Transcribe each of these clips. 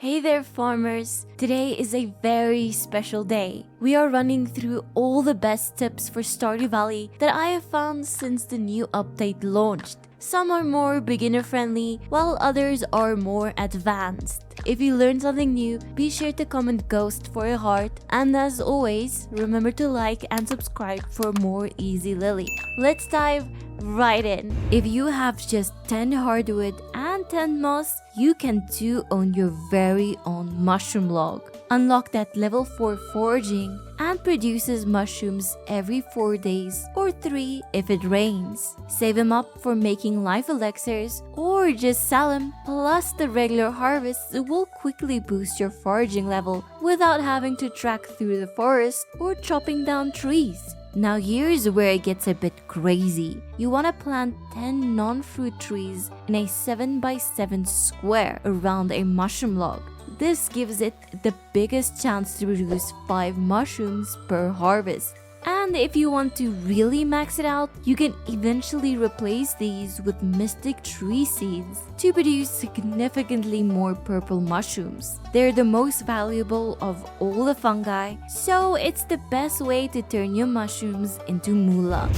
Hey there farmers! Today is a very special day. We are running through all the best tips for Stardew Valley that I have found since the new update launched. Some are more beginner friendly, while others are more advanced. If you learned something new, be sure to comment ghost for a heart, and as always, remember to like and subscribe for more Ezlilyy. Let's dive right in. If you have just 10 hardwood and 10 moss, you can too own your very own mushroom log. Unlock that level 4 foraging and produces mushrooms every 4 days or 3 if it rains. Save them up for making life elixirs or just sell them, plus the regular harvests will quickly boost your foraging level without having to trek through the forest or chopping down trees. Now here's where it gets a bit crazy. You want to plant 10 non-fruit trees in a 7x7 square around a mushroom log. This gives it the biggest chance to produce 5 mushrooms per harvest. And if you want to really max it out, you can eventually replace these with mystic tree seeds to produce significantly more purple mushrooms. They're the most valuable of all the fungi, so it's the best way to turn your mushrooms into moolah.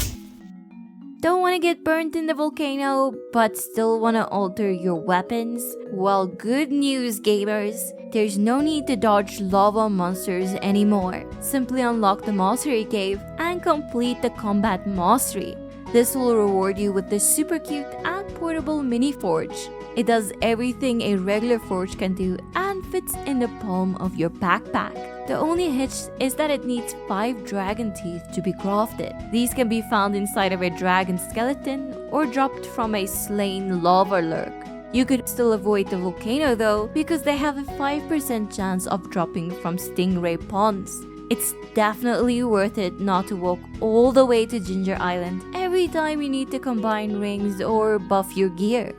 Don't want to get burnt in the volcano, but still want to alter your weapons? Well, good news gamers! There's no need to dodge lava monsters anymore. Simply unlock the Mastery Cave and complete the Combat Mastery. This will reward you with the super cute and portable mini forge. It does everything a regular forge can do and fits in the palm of your backpack. The only hitch is that it needs 5 dragon teeth to be crafted. These can be found inside of a dragon skeleton or dropped from a slain lava lurk. You could still avoid the volcano though, because they have a 5% chance of dropping from stingray ponds. It's definitely worth it not to walk all the way to Ginger Island every time you need to combine rings or buff your gear.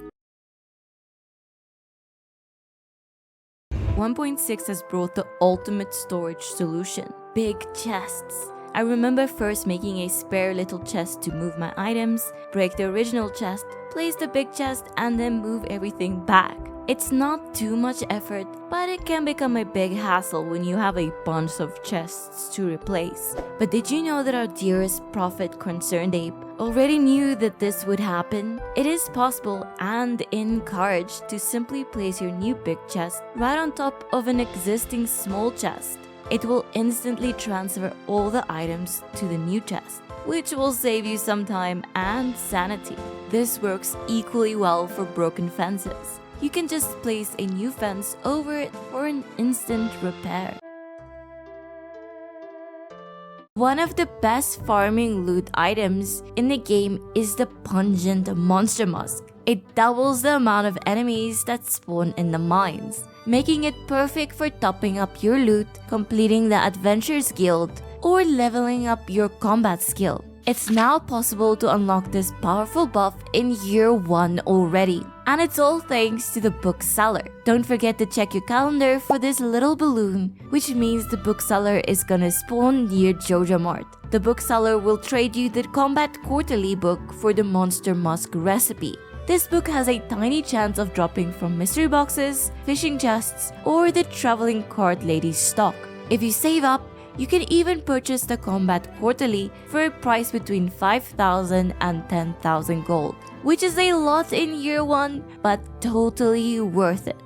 1.6 has brought the ultimate storage solution: big chests. I remember first making a spare little chest to move my items, break the original chest, place the big chest, and then move everything back. It's not too much effort, but it can become a big hassle when you have a bunch of chests to replace. But did you know that our dearest prophet Concerned Ape already knew that this would happen? It is possible and encouraged to simply place your new big chest right on top of an existing small chest. It will instantly transfer all the items to the new chest, which will save you some time and sanity. This works equally well for broken fences. You can just place a new fence over it for an instant repair. One of the best farming loot items in the game is the pungent monster musk. It doubles the amount of enemies that spawn in the mines, making it perfect for topping up your loot, completing the Adventurers Guild, or leveling up your combat skill. It's now possible to unlock this powerful buff in year 1 already, and it's all thanks to the bookseller. Don't forget to check your calendar for this little balloon, which means the bookseller is gonna spawn near Joja Mart. The bookseller will trade you the Combat Quarterly book for the Monster Musk recipe. This book has a tiny chance of dropping from mystery boxes, fishing chests, or the traveling cart lady's stock. If you save up, you can even purchase the Combat Quarterly for a price between 5,000 and 10,000 gold, which is a lot in year 1, but totally worth it.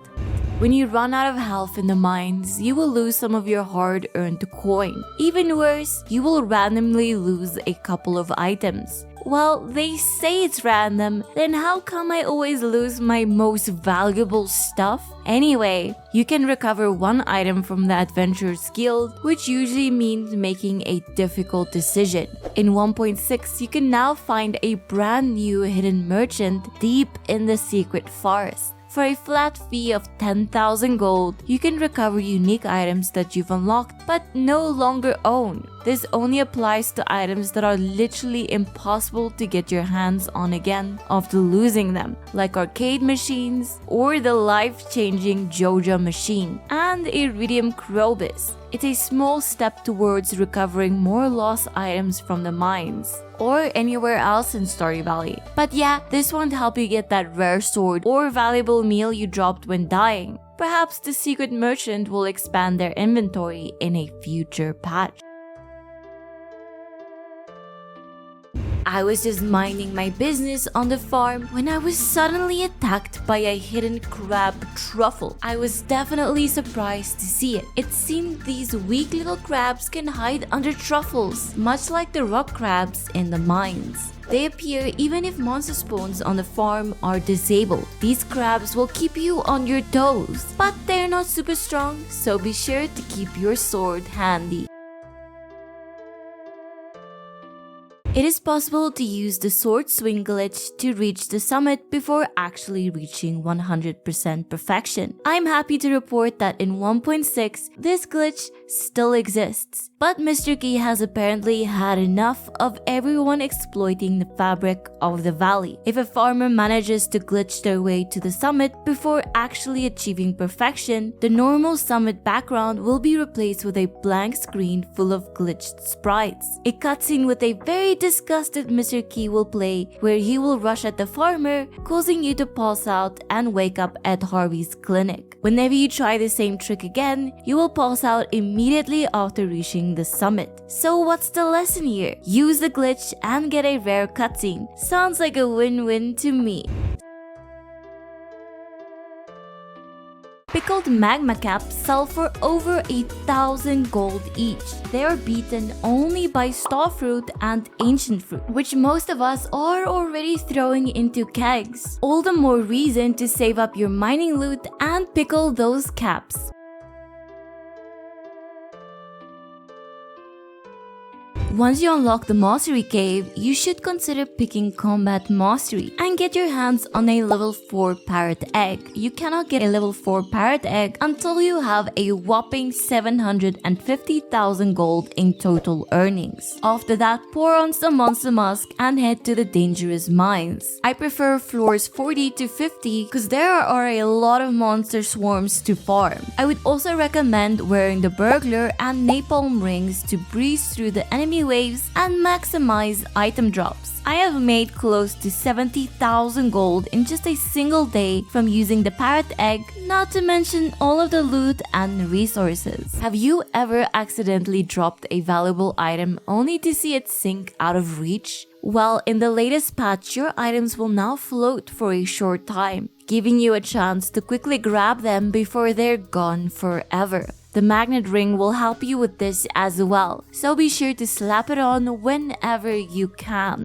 When you run out of health in the mines, you will lose some of your hard-earned coin. Even worse, you will randomly lose a couple of items. Well, they say it's random, then how come I always lose my most valuable stuff? Anyway, you can recover 1 item from the Adventurers Guild, which usually means making a difficult decision. In 1.6, you can now find a brand new hidden merchant deep in the secret forest. For a flat fee of 10,000 gold, you can recover unique items that you've unlocked but no longer own. This only applies to items that are literally impossible to get your hands on again after losing them, like arcade machines or the life-changing Joja machine and Iridium Krobus. It's a small step towards recovering more lost items from the mines or anywhere else in Stardew Valley. But yeah, this won't help you get that rare sword or valuable meal you dropped when dying. Perhaps the secret merchant will expand their inventory in a future patch. I was just minding my business on the farm when I was suddenly attacked by a hidden crab truffle. I was definitely surprised to see it. It seemed these weak little crabs can hide under truffles, much like the rock crabs in the mines. They appear even if monster spawns on the farm are disabled. These crabs will keep you on your toes, but they're not super strong, so be sure to keep your sword handy. It is possible to use the sword swing glitch to reach the summit before actually reaching 100% perfection. I'm happy to report that in 1.6, this glitch still exists, but Mr. Key has apparently had enough of everyone exploiting the fabric of the valley. If a farmer manages to glitch their way to the summit before actually achieving perfection, the normal summit background will be replaced with a blank screen full of glitched sprites. A cutscene with a very disgusted Mr. Key will play, where he will rush at the farmer, causing you to pause out and wake up at Harvey's clinic. Whenever you try the same trick again, you will pause out immediately after reaching the summit. So what's the lesson here? Use the glitch and get a rare cutscene. Sounds like a win-win to me. Pickled magma caps sell for over 1,000 gold each. They are beaten only by starfruit and ancient fruit, which most of us are already throwing into kegs. All the more reason to save up your mining loot and pickle those caps. Once you unlock the Mastery Cave, you should consider picking Combat Mastery and get your hands on a level 4 parrot egg. You cannot get a level 4 parrot egg until you have a whopping 750,000 gold in total earnings. After that, pour on some monster musk and head to the dangerous mines. I prefer floors 40 to 50 because there are a lot of monster swarms to farm. I would also recommend wearing the burglar and napalm rings to breeze through the enemy waves and maximize item drops. I have made close to 70,000 gold in just a single day from using the parrot egg, not to mention all of the loot and resources. Have you ever accidentally dropped a valuable item only to see it sink out of reach? Well, in the latest patch, your items will now float for a short time, giving you a chance to quickly grab them before they're gone forever. The magnet ring will help you with this as well, so be sure to slap it on whenever you can.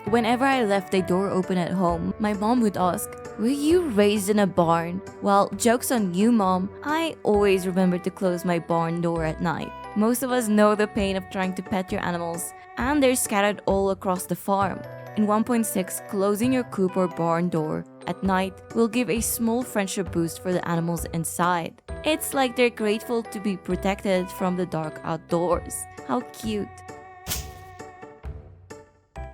Whenever I left a door open at home, my mom would ask, "Were you raised in a barn?" Well, joke's on you, Mom. I always remember to close my barn door at night. Most of us know the pain of trying to pet your animals, and they're scattered all across the farm. In 1.6, closing your coop or barn door at night will give a small friendship boost for the animals inside. It's like they're grateful to be protected from the dark outdoors. How cute.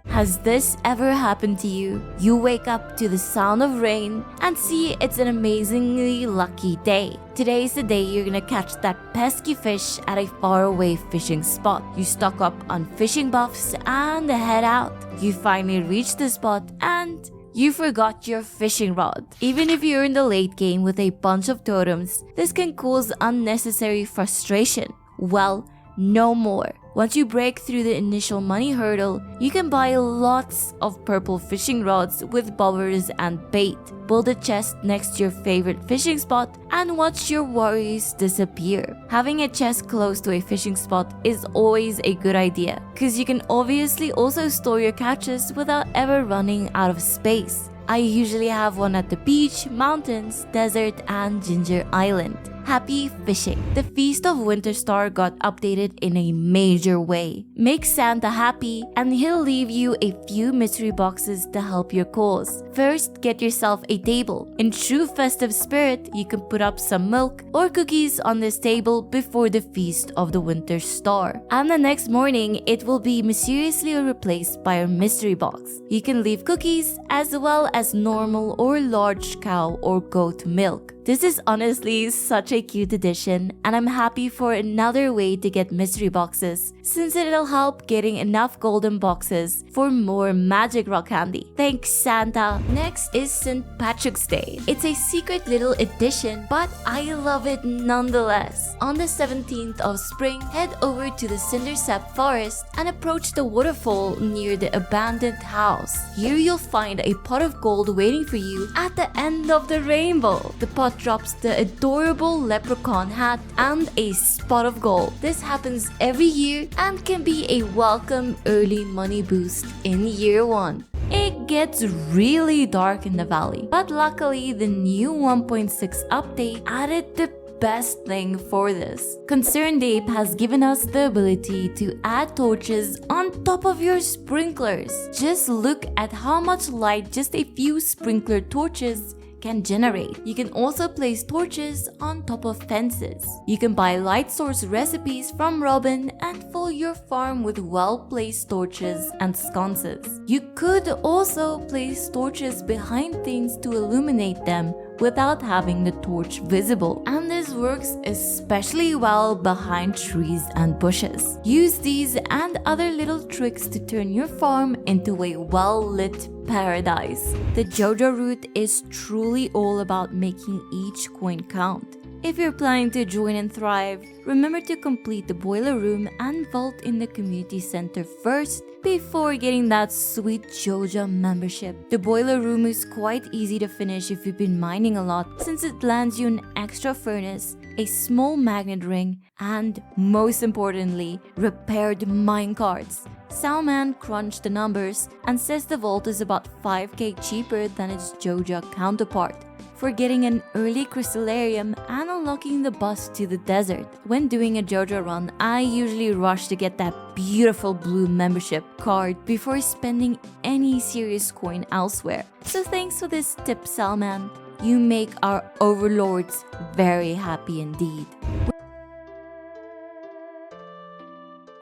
Has this ever happened to you? You wake up to the sound of rain and see it's an amazingly lucky day. Today is the day you're gonna catch that pesky fish at a faraway fishing spot. You stock up on fishing buffs and head out. You finally reach the spot and you forgot your fishing rod. Even if you're in the late game with a bunch of totems, this can cause unnecessary frustration. Well, no more. Once you break through the initial money hurdle, you can buy lots of purple fishing rods with bobbers and bait. Build a chest next to your favorite fishing spot and watch your worries disappear. Having a chest close to a fishing spot is always a good idea, because you can obviously also store your catches without ever running out of space. I usually have one at the beach, mountains, desert, and Ginger Island. Happy fishing! The Feast of Winter Star got updated in a major way. Make Santa happy and he'll leave you a few mystery boxes to help your cause. First, get yourself a table. In true festive spirit, you can put up some milk or cookies on this table before the Feast of the Winter Star. And the next morning, it will be mysteriously replaced by a mystery box. You can leave cookies as well as normal or large cow or goat milk. This is honestly such a cute addition, and I'm happy for another way to get mystery boxes since it'll help getting enough golden boxes for more magic rock candy. Thanks, Santa! Next is St. Patrick's Day. It's a secret little edition, but I love it nonetheless. On the 17th of spring, head over to the Cindersap Forest and approach the waterfall near the abandoned house. Here you'll find a pot of gold waiting for you at the end of the rainbow. The pot drops the adorable leprechaun hat and a spot of gold. This happens every year and can be a welcome early money boost in year 1. It gets really dark in the valley, but luckily the new 1.6 update added the best thing for this. Concerned Ape has given us the ability to add torches on top of your sprinklers. Just look at how much light just a few sprinkler torches can generate. You can also place torches on top of fences. You can buy light source recipes from Robin and fill your farm with well-placed torches and sconces. You could also place torches behind things to illuminate them without having the torch visible. And this works especially well behind trees and bushes. Use these and other little tricks to turn your farm into a well-lit paradise. The Jojo route is truly all about making each coin count. If you're planning to join and thrive, remember to complete the boiler room and vault in the community center first before getting that sweet Jojo membership. The boiler room is quite easy to finish if you've been mining a lot, since it lands you an extra furnace, a small magnet ring, and most importantly, repaired minecarts. Salman crunched the numbers and says the vault is about 5k cheaper than its Jojo counterpart for getting an early crystallarium and unlocking the bus to the desert. When doing a Jojo run, I usually rush to get that beautiful blue membership card before spending any serious coin elsewhere. So thanks for this tip, Salman. You make our overlords very happy indeed.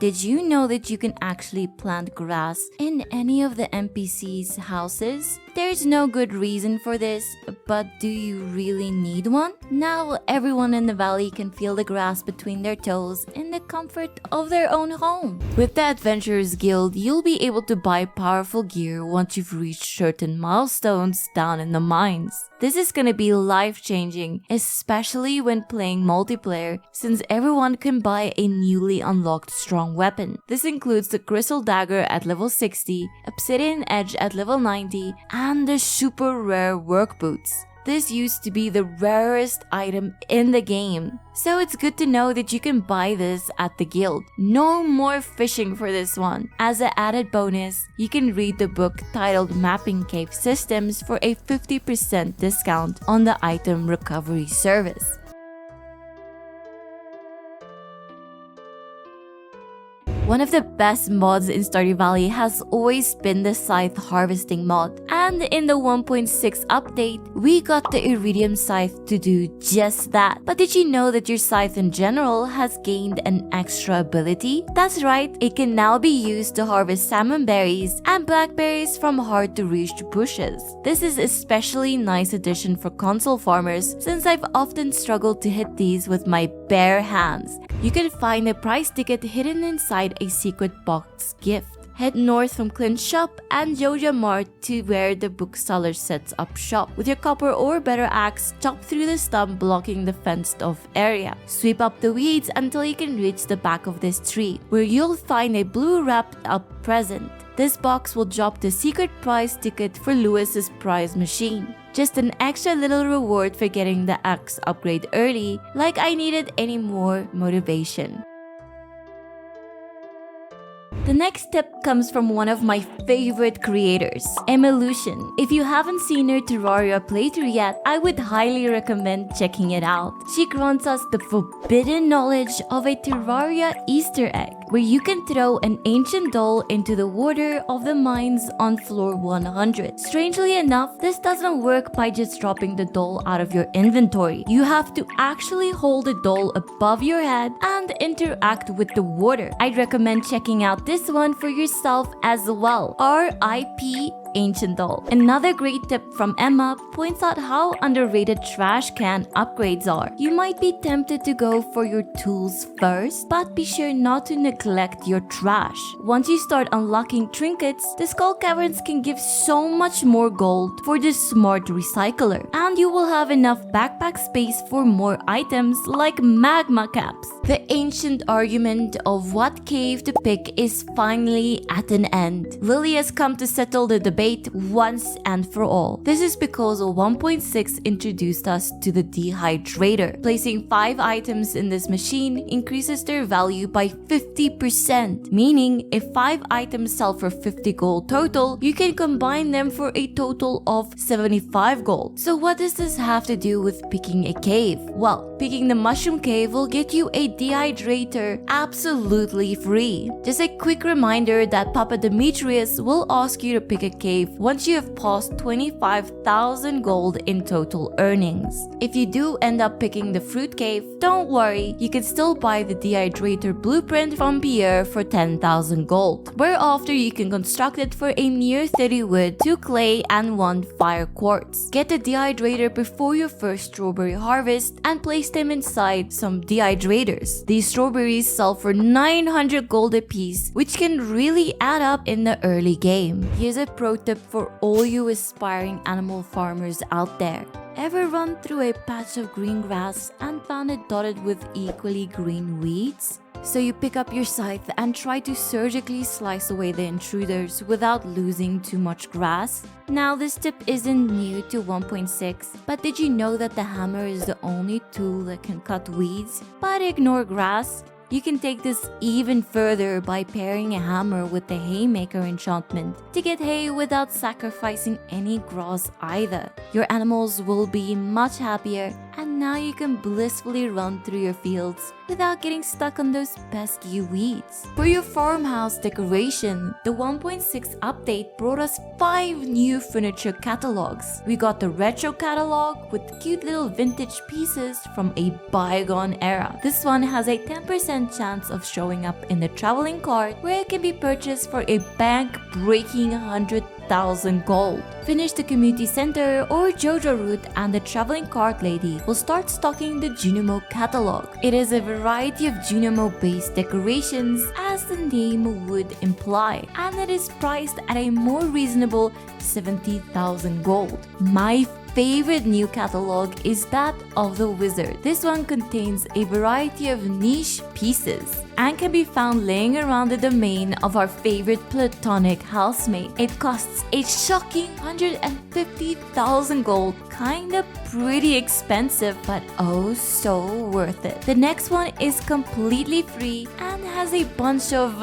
Did you know that you can actually plant grass in any of the NPC's houses? There's no good reason for this, but do you really need one? Now everyone in the valley can feel the grass between their toes in the comfort of their own home. With the Adventurers Guild, you'll be able to buy powerful gear once you've reached certain milestones down in the mines. This is gonna be life-changing, especially when playing multiplayer, since everyone can buy a newly unlocked strong weapon. This includes the Crystal Dagger at level 60, Obsidian Edge at level 90, and the super rare Work Boots. This used to be the rarest item in the game, so it's good to know that you can buy this at the guild. No more fishing for this one. As an added bonus, you can read the book titled Mapping Cave Systems for a 50% discount on the item recovery service. One of the best mods in Stardew Valley has always been the Scythe Harvesting mod, and in the 1.6 update, we got the Iridium Scythe to do just that. But did you know that your scythe in general has gained an extra ability? That's right, it can now be used to harvest salmon berries and blackberries from hard to reach bushes. This is especially nice addition for console farmers, since I've often struggled to hit these with my bare hands. You can find a prize ticket hidden inside a secret box gift. Head north from Clint's shop and Jojo Mart to where the bookseller sets up shop. With your copper or better axe, chop through the stump blocking the fenced off area. Sweep up the weeds until you can reach the back of this tree, where you'll find a blue wrapped up present. This box will drop the secret prize ticket for Lewis's prize machine. Just an extra little reward for getting the axe upgrade early, like I needed any more motivation. The next tip comes from one of my favorite creators, Evolution. If you haven't seen her Terraria playthrough yet, I would highly recommend checking it out. She grants us the forbidden knowledge of a Terraria Easter egg, where you can throw an ancient doll into the water of the mines on floor 100. Strangely enough, this doesn't work by just dropping the doll out of your inventory. You have to actually hold the doll above your head and interact with the water. I'd recommend checking out this one for yourself as well. RIP Ancient Doll. Another great tip from Emma points out how underrated trash can upgrades are. You might be tempted to go for your tools first, but be sure not to neglect your trash. Once you start unlocking trinkets, the skull caverns can give so much more gold for the smart recycler, and you will have enough backpack space for more items like magma caps. The ancient argument of what cave to pick is finally at an end. Lily has come to settle the debate once and for all. This is because 1.6 introduced us to the Dehydrator. Placing 5 items in this machine increases their value by 50%, meaning if 5 items sell for 50 gold total, you can combine them for a total of 75 gold. So what does this have to do with picking a cave? Well, picking the mushroom cave will get you a Dehydrator absolutely free. Just a quick reminder that Papa Demetrius will ask you to pick a cave once you have passed 25,000 gold in total earnings. If you do end up picking the fruit cave, don't worry, you can still buy the Dehydrator blueprint from Pierre for 10,000 gold, whereafter you can construct it for a mere 30 wood, 2 clay, and 1 fire quartz. Get the Dehydrator before your first strawberry harvest and place them inside some Dehydrators. These strawberries sell for 900 gold a piece, which can really add up in the early game. Here's a pro tip for all you aspiring animal farmers out there. Ever run through a patch of green grass and found it dotted with equally green weeds? So you pick up your scythe and try to surgically slice away the intruders without losing too much grass? Now this tip isn't new to 1.6, but did you know that the hammer is the only tool that can cut weeds but ignore grass? You can take this even further by pairing a hammer with the haymaker enchantment to get hay without sacrificing any grass either. Your animals will be much happier, and now you can blissfully run through your fields without getting stuck on those pesky weeds. For your farmhouse decoration, the 1.6 update brought us 5 new furniture catalogs. We got the retro catalog with cute little vintage pieces from a bygone era. This one has a 10% chance of showing up in the traveling cart, where it can be purchased for a bank-breaking 100,000 gold. Finish the community center or Jojo route and the traveling cart lady will start stocking the Junimo catalog. It is a variety of Junimo based decorations, as the name would imply, and it is priced at a more reasonable 70,000 gold. My favorite new catalog is that of the wizard. This one contains a variety of niche pieces and can be found laying around the domain of our favorite platonic housemate. It costs a shocking 150,000 gold, kinda pretty expensive, but oh so worth it. The next one is completely free and has a bunch of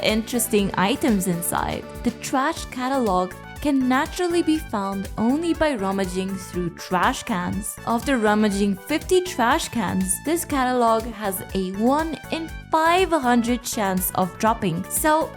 interesting items inside. The trash catalog can naturally be found only by rummaging through trash cans. After rummaging 50 trash cans, this catalog has a 1 in 500 chance of dropping, so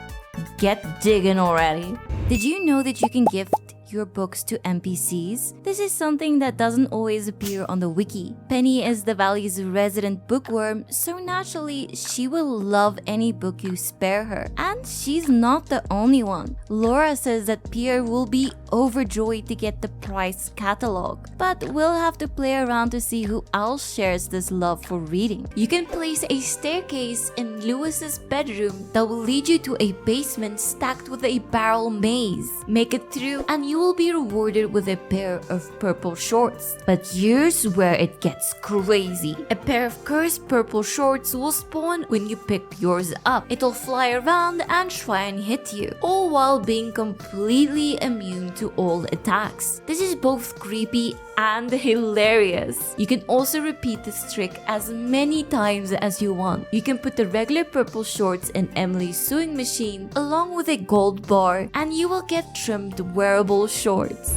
get digging already. Did you know that you can gift your books to NPCs? This is something that doesn't always appear on the wiki. Penny is the valley's resident bookworm, so naturally she will love any book you spare her. And she's not the only one. Laura says that Pierre will be overjoyed to get the prize catalog, but we'll have to play around to see who else shares this love for reading. You can place a staircase in Lewis's bedroom that will lead you to a basement stacked with a barrel maze. Make it through and you will be rewarded with a pair of purple shorts. But here's where it gets crazy. A pair of cursed purple shorts will spawn when you pick yours up. It'll fly around and try and hit you, all while being completely immune to all attacks. This is both creepy and hilarious. You can also repeat this trick as many times as you want. You can put the regular purple shorts in Emily's sewing machine along with a gold bar, and you will get trimmed wearable shorts.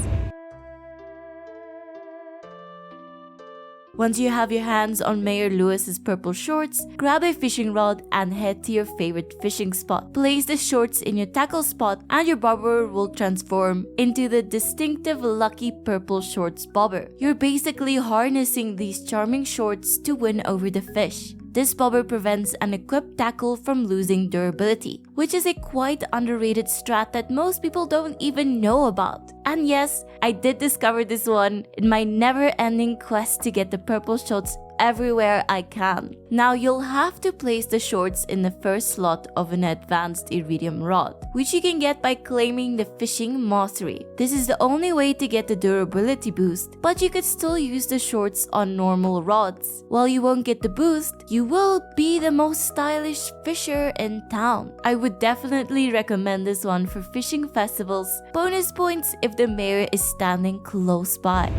Once you have your hands on Mayor Lewis's purple shorts, grab a fishing rod and head to your favorite fishing spot. Place the shorts in your tackle spot and your bobber will transform into the distinctive lucky purple shorts bobber. You're basically harnessing these charming shorts to win over the fish. This bobber prevents an equipped tackle from losing durability, which is a quite underrated strat that most people don't even know about. And yes, I did discover this one in my never-ending quest to get the purple shorts everywhere I can. Now you'll have to place the shorts in the first slot of an advanced iridium rod, which you can get by claiming the fishing mastery. This is the only way to get the durability boost, but you could still use the shorts on normal rods. While you won't get the boost, you will be the most stylish fisher in town. I would definitely recommend this one for fishing festivals. Bonus points if the mayor is standing close by.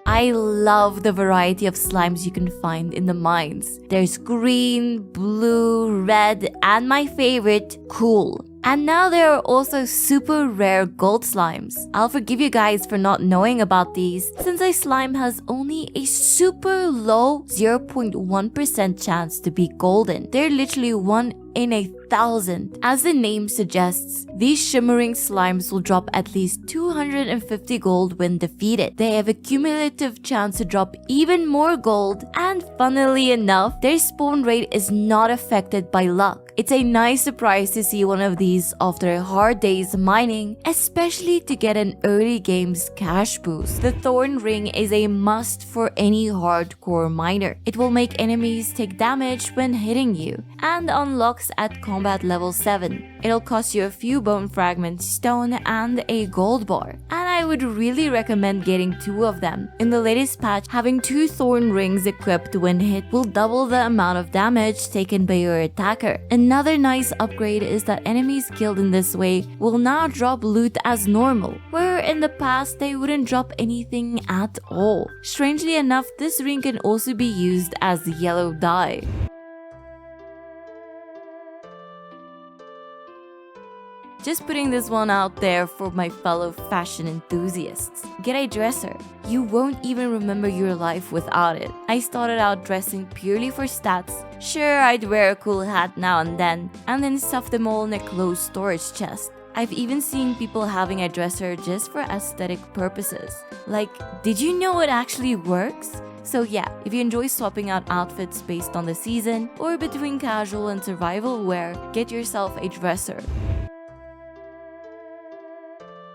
I love the variety of slimes you can find in the mines. There's green, blue, red, and my favorite, cool. And now there are also super rare gold slimes. I'll forgive you guys for not knowing about these, since a slime has only a super low 0.1% chance to be golden. They're literally 1 in 1,000. As the name suggests, these shimmering slimes will drop at least 250 gold when defeated. They have a cumulative chance to drop even more gold, and funnily enough, their spawn rate is not affected by luck. It's a nice surprise to see one of these after a hard day's mining, especially to get an early game's cash boost. The Thorn Ring is a must for any hardcore miner. It will make enemies take damage when hitting you, and unlocks at combat level 7. It'll cost you a few bone fragments, stone, and a gold bar. And I would really recommend getting 2 of them. In the latest patch, having 2 Thorn Rings equipped when hit will double the amount of damage taken by your attacker. Another nice upgrade is that enemies killed in this way will now drop loot as normal, where in the past they wouldn't drop anything at all. Strangely enough, this ring can also be used as yellow dye. Just putting this one out there for my fellow fashion enthusiasts. Get a dresser. You won't even remember your life without it. I started out dressing purely for stats. Sure, I'd wear a cool hat now and then stuff them all in a closed storage chest. I've even seen people having a dresser just for aesthetic purposes. Like, did you know it actually works? So yeah, if you enjoy swapping out outfits based on the season or between casual and survival wear, get yourself a dresser.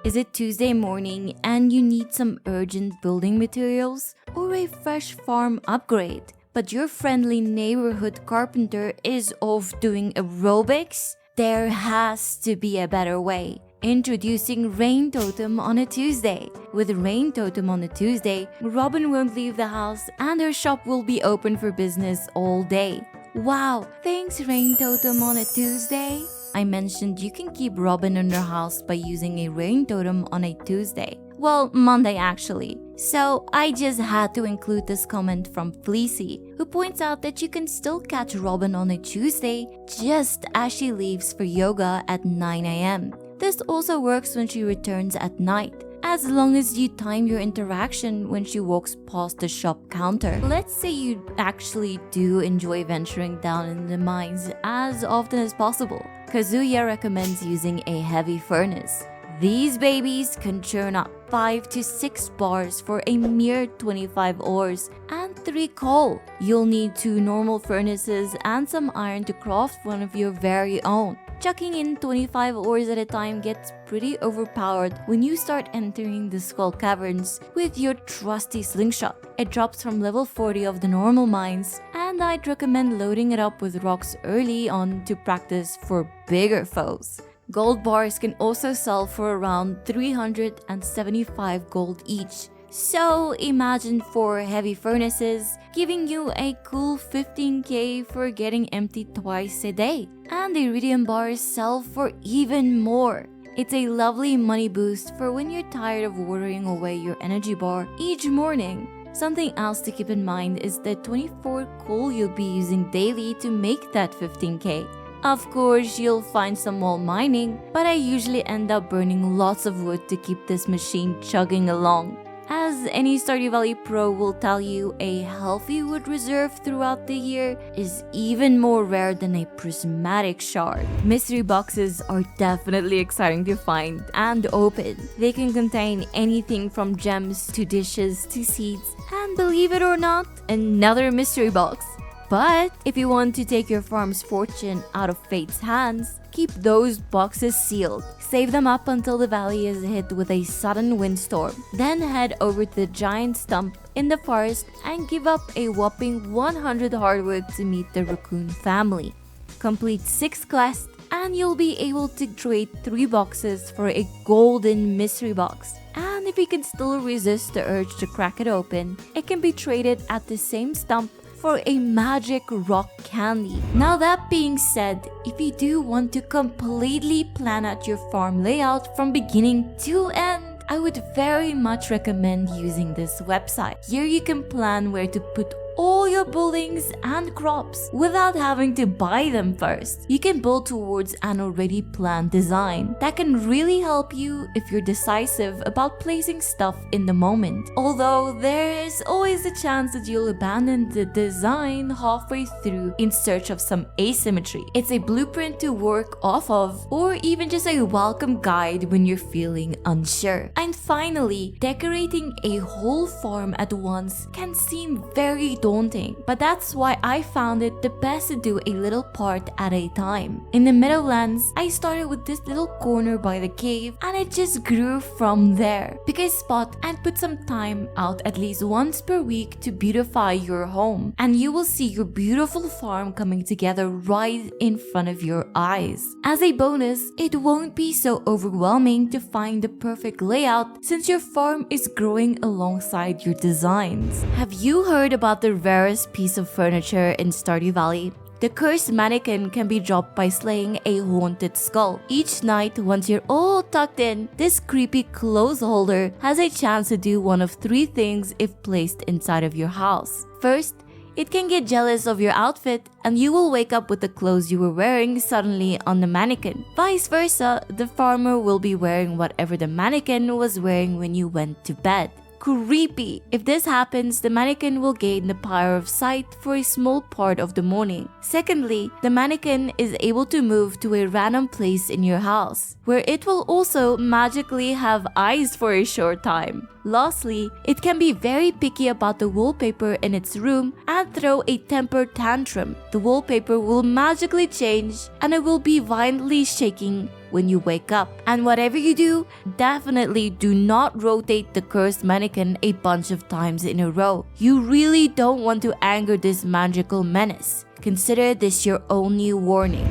Is it Tuesday morning and you need some urgent building materials or a fresh farm upgrade, but your friendly neighborhood carpenter is off doing aerobics? There has to be a better way. Introducing Rain Totem on a Tuesday. With Rain Totem on a Tuesday, Robin won't leave the house and her shop will be open for business all day. Wow, thanks Rain Totem on a Tuesday. I mentioned you can keep Robin in her house by using a rain totem on a Tuesday. Well, Monday actually. So I just had to include this comment from Fleecy, who points out that you can still catch Robin on a Tuesday just as she leaves for yoga at 9 AM. This also works when she returns at night, as long as you time your interaction when she walks past the shop counter. Let's say you actually do enjoy venturing down in the mines as often as possible. Kazuya recommends using a heavy furnace. These babies can churn up 5 to 6 bars for a mere 25 ores and 3 coal. You'll need 2 normal furnaces and some iron to craft one of your very own. Chucking in 25 ores at a time gets pretty overpowered when you start entering the skull caverns with your trusty slingshot. It drops from level 40 of the normal mines, and I'd recommend loading it up with rocks early on to practice for bigger foes. Gold bars can also sell for around 375 gold each. So imagine 4 heavy furnaces giving you a cool 15k for getting emptied twice a day. And the iridium bars sell for even more. It's a lovely money boost for when you're tired of watering away your energy bar each morning. Something else to keep in mind is the 24 coal you'll be using daily to make that 15k. Of course, you'll find some while mining, but I usually end up burning lots of wood to keep this machine chugging along. As any Stardew Valley pro will tell you, a healthy wood reserve throughout the year is even more rare than a prismatic shard. Mystery boxes are definitely exciting to find and open. They can contain anything from gems to dishes to seeds, and believe it or not, another mystery box. But if you want to take your farm's fortune out of fate's hands, keep those boxes sealed. Save them up until the valley is hit with a sudden windstorm. Then head over to the giant stump in the forest and give up a whopping 100 hardwood to meet the raccoon family. Complete 6 quests and you'll be able to trade 3 boxes for a golden mystery box. And if you can still resist the urge to crack it open, it can be traded at the same stump for a magic rock candy. Now that being said, if you do want to completely plan out your farm layout from beginning to end, I would very much recommend using this website. Here you can plan where to put all your buildings and crops without having to buy them first. You can build towards an already planned design that can really help you if you're decisive about placing stuff in the moment. Although there is always a chance that you'll abandon the design halfway through in search of some asymmetry. It's a blueprint to work off of, or even just a welcome guide when you're feeling unsure. And finally, decorating a whole farm at once can seem very daunting, but that's why I found it the best to do a little part at a time. In the Meadowlands, I started with this little corner by the cave and it just grew from there. Pick a spot and put some time out at least once per week to beautify your home, and you will see your beautiful farm coming together right in front of your eyes. As a bonus, it won't be so overwhelming to find the perfect layout since your farm is growing alongside your designs. Have you heard about the rarest piece of furniture in Stardew Valley? The cursed mannequin can be dropped by slaying a haunted skull. Each night, once you're all tucked in, this creepy clothes holder has a chance to do one of 3 things if placed inside of your house. First, it can get jealous of your outfit and you will wake up with the clothes you were wearing suddenly on the mannequin. Vice versa, the farmer will be wearing whatever the mannequin was wearing when you went to bed. Creepy! If this happens, the mannequin will gain the power of sight for a small part of the morning. Secondly, the mannequin is able to move to a random place in your house, where it will also magically have eyes for a short time. Lastly, it can be very picky about the wallpaper in its room and throw a temper tantrum. The wallpaper will magically change and it will be violently shaking when you wake up. And whatever you do, definitely do not rotate the cursed mannequin a bunch of times in a row. You really don't want to anger this magical menace. Consider this your only warning.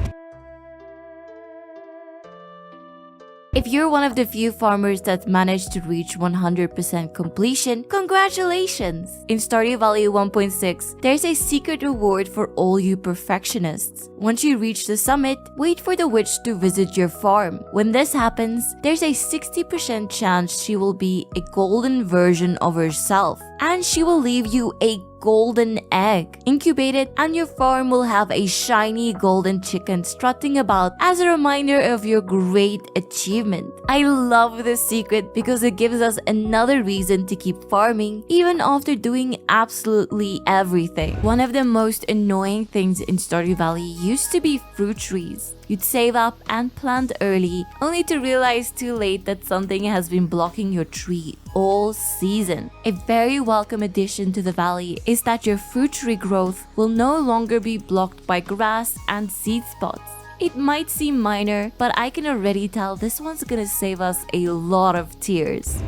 If you're one of the few farmers that managed to reach 100% completion, congratulations! In Stardew Valley 1.6, there's a secret reward for all you perfectionists. Once you reach the summit, wait for the witch to visit your farm. When this happens, there's a 60% chance she will be a golden version of herself, and she will leave you a golden egg. Incubate it and your farm will have a shiny golden chicken strutting about as a reminder of your great achievement. I love this secret because it gives us another reason to keep farming even after doing absolutely everything. One of the most annoying things in Stardew Valley used to be fruit trees. You'd save up and plant early, only to realize too late that something has been blocking your tree all season. A very welcome addition to the valley is that your fruit tree growth will no longer be blocked by grass and seed spots. It might seem minor, but I can already tell this one's gonna save us a lot of tears.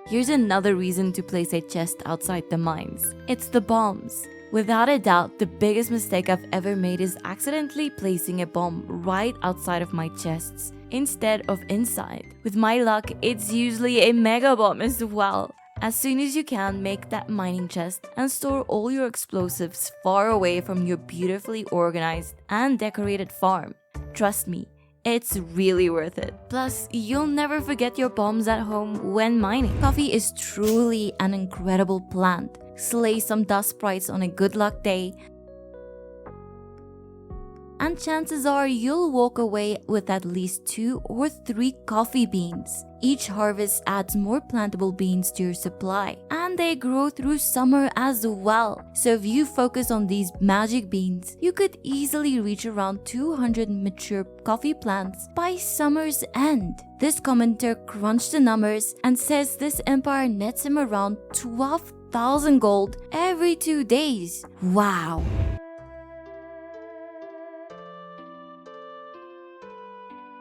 Here's another reason to place a chest outside the mines. It's the bombs. Without a doubt, the biggest mistake I've ever made is accidentally placing a bomb right outside of my chests instead of inside. With my luck, it's usually a mega bomb as well. As soon as you can, make that mining chest and store all your explosives far away from your beautifully organized and decorated farm. Trust me, it's really worth it. Plus, you'll never forget your bombs at home when mining. Coffee is truly an incredible plant. Slay some dust sprites on a good luck day, and chances are you'll walk away with at least 2 or 3 coffee beans. Each harvest adds more plantable beans to your supply, and they grow through summer as well. So if you focus on these magic beans, you could easily reach around 200 mature coffee plants by summer's end. This commenter crunched the numbers and says this empire nets him around 12,000 gold every 2 days. Wow!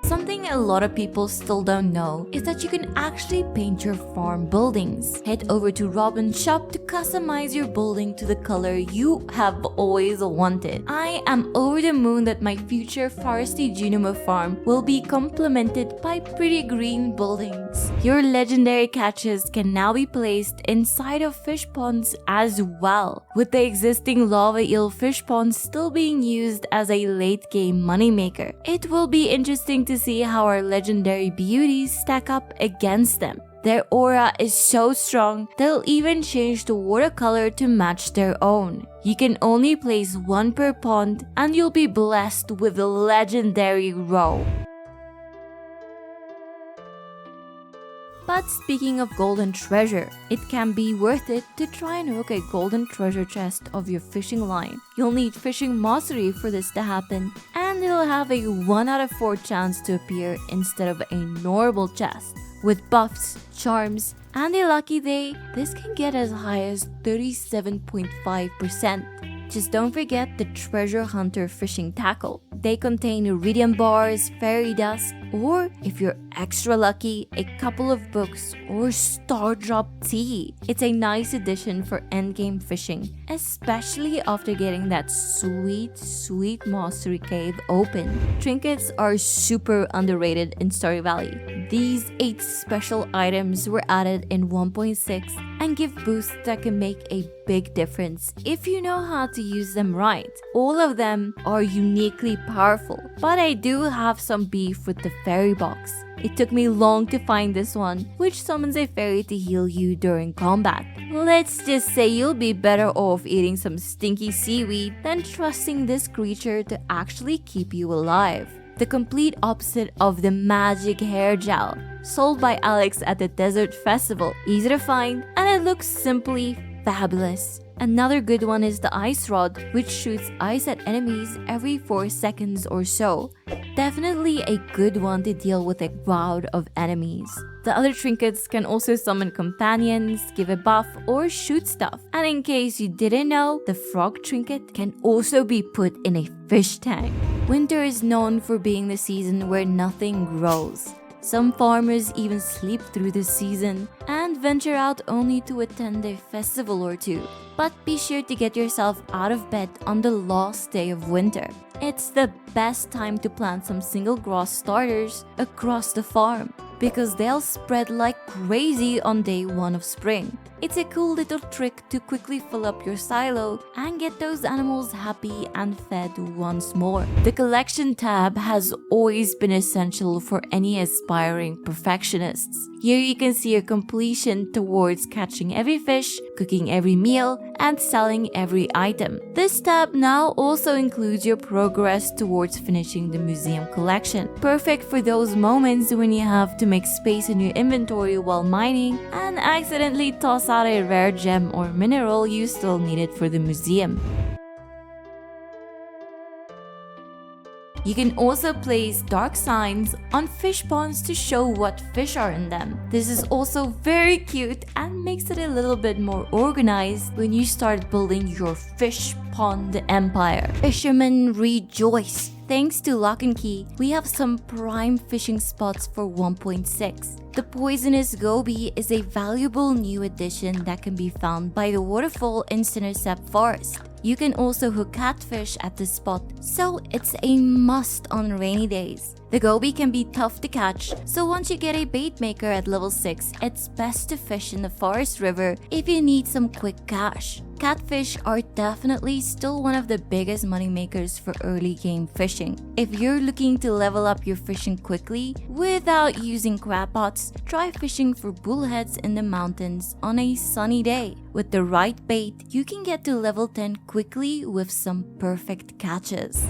Something a lot of people still don't know is that you can actually paint your farm buildings. Head over to Robin's shop to customize your building to the color you have always wanted. I am over the moon that my future foresty Junimo farm will be complemented by pretty green buildings. Your legendary catches can now be placed inside of fish ponds as well, with the existing lava eel fish ponds still being used as a late game moneymaker. It will be interesting to see how our legendary beauties stack up against them. Their aura is so strong, they'll even change the water color to match their own. You can only place 1 per pond and you'll be blessed with a legendary row. But speaking of golden treasure, it can be worth it to try and hook a golden treasure chest of your fishing line. You'll need fishing mastery for this to happen, and it'll have a 1 out of 4 chance to appear instead of a normal chest. With buffs, charms, and a lucky day, this can get as high as 37.5%. Just don't forget the treasure hunter fishing tackle. They contain iridium bars, fairy dust, or if you're extra lucky, a couple of books or star drop tea. It's a nice addition for endgame fishing, especially after getting that sweet mastery cave open. Trinkets are super underrated in Stardew Valley. These 8 special items were added in 1.6 and give boosts that can make a big difference if you know how to use them right. All of them are uniquely powerful, but I do have some beef with the fairy box. It took me long to find this one, which summons a fairy to heal you during combat. Let's just say you'll be better off eating some stinky seaweed than trusting this creature to actually keep you alive. The complete opposite of the magic hair gel sold by Alex at the Desert Festival. Easy to find, and it looks simply fabulous. Another good one is the ice rod, which shoots ice at enemies every 4 seconds or so. Definitely a good one to deal with a crowd of enemies. The other trinkets can also summon companions, give a buff, or shoot stuff. And in case you didn't know, the frog trinket can also be put in a fish tank. Winter is known for being the season where nothing grows. Some farmers even sleep through the season and venture out only to attend a festival or two. But be sure to get yourself out of bed on the last day of winter. It's the best time to plant some single grass starters across the farm because they'll spread like crazy on day 1 of spring. It's a cool little trick to quickly fill up your silo and get those animals happy and fed once more. The collection tab has always been essential for any aspiring perfectionists. Here you can see your completion towards catching every fish, cooking every meal, and selling every item. This tab now also includes your progress towards finishing the museum collection. Perfect for those moments when you have to make space in your inventory while mining and accidentally toss out a rare gem or mineral you still needed for the museum. You can also place dark signs on fish ponds to show what fish are in them. This is also very cute and makes it a little bit more organized when you start building your fish pond empire. Fishermen rejoice! Thanks to Lock and Key, we have some prime fishing spots for 1.6. The poisonous goby is a valuable new addition that can be found by the waterfall in Cindersap Forest. You can also hook catfish at this spot, so it's a must on rainy days. The goby can be tough to catch, so once you get a bait maker at level 6, it's best to fish in the forest river if you need some quick cash. Catfish are definitely still one of the biggest money makers for early game fishing. If you're looking to level up your fishing quickly without using crab pots, try fishing for bullheads in the mountains on a sunny day. With the right bait, you can get to level 10 quickly with some perfect catches.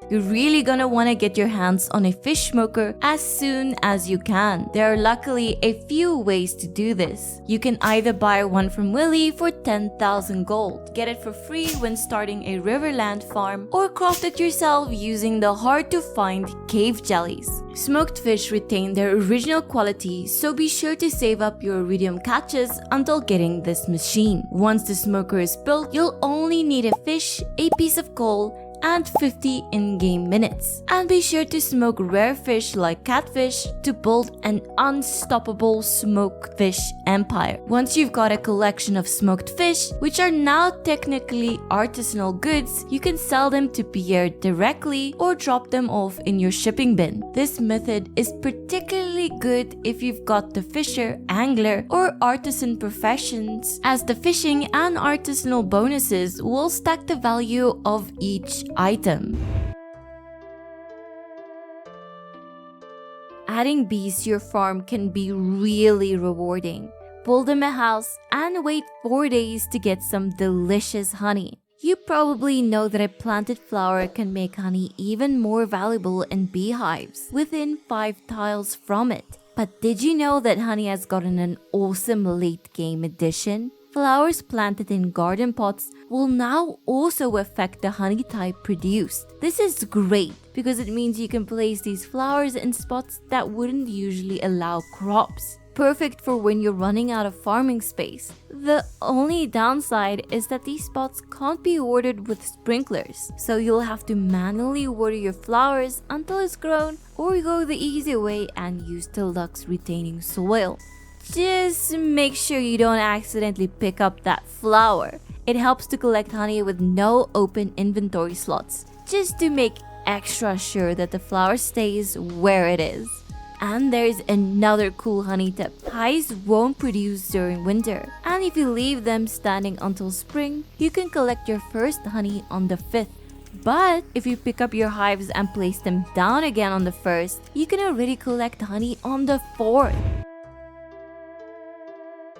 You're really gonna wanna get your hands on a fish smoker as soon as you can. There are luckily a few ways to do this. You can either buy one from Willy for 10,000 gold, get it for free when starting a riverland farm, or craft it yourself using the hard to find cave jellies. Smoked fish retain their original quality, so be sure to save up your iridium catches until getting this machine. Once the smoker is built, you'll only need a fish, a piece of coal, and 50 in-game minutes. And be sure to smoke rare fish like catfish to build an unstoppable smoked fish empire. Once you've got a collection of smoked fish, which are now technically artisanal goods, you can sell them to Pierre directly or drop them off in your shipping bin. This method is particularly good if you've got the fisher, angler, or artisan professions, as the fishing and artisanal bonuses will stack the value of each item. Adding bees to your farm can be really rewarding. Build them a house and wait 4 days to get some delicious honey. You probably know that a planted flower can make honey even more valuable in beehives within 5 tiles from it. But did you know that honey has gotten an awesome late game addition? Flowers planted in garden pots will now also affect the honey type produced. This is great because it means you can place these flowers in spots that wouldn't usually allow crops. Perfect for when you're running out of farming space. The only downside is that these spots can't be watered with sprinklers, so you'll have to manually water your flowers until it's grown, or go the easy way and use deluxe retaining soil. Just make sure you don't accidentally pick up that flower. It helps to collect honey with no open inventory slots, just to make extra sure that the flower stays where it is. And there's another cool honey tip. Hives won't produce during winter, and if you leave them standing until spring, you can collect your first honey on the 5th. But if you pick up your hives and place them down again on the 1st, you can already collect honey on the 4th.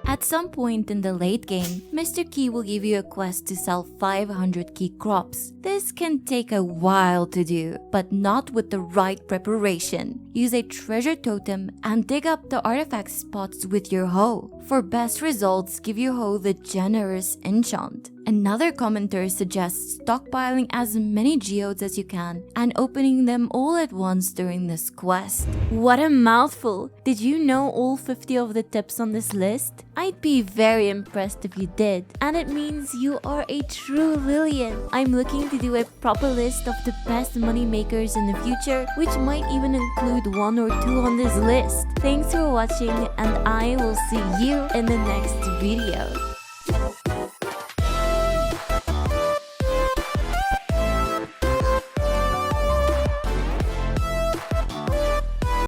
At some point in the late game, Mr. Key will give you a quest to sell 500 key crops. This can take a while to do, but not with the right preparation. Use a treasure totem and dig up the artifact spots with your hoe. For best results, give your hoe the generous enchant. Another commenter suggests stockpiling as many geodes as you can and opening them all at once during this quest. What a mouthful! Did you know all 50 of the tips on this list? I'd be very impressed if you did, and it means you are a true Lillian. I'm looking to do a proper list of the best money makers in the future, which might even include 1 or 2 on this list. Thanks for watching, and I will see you in the next video.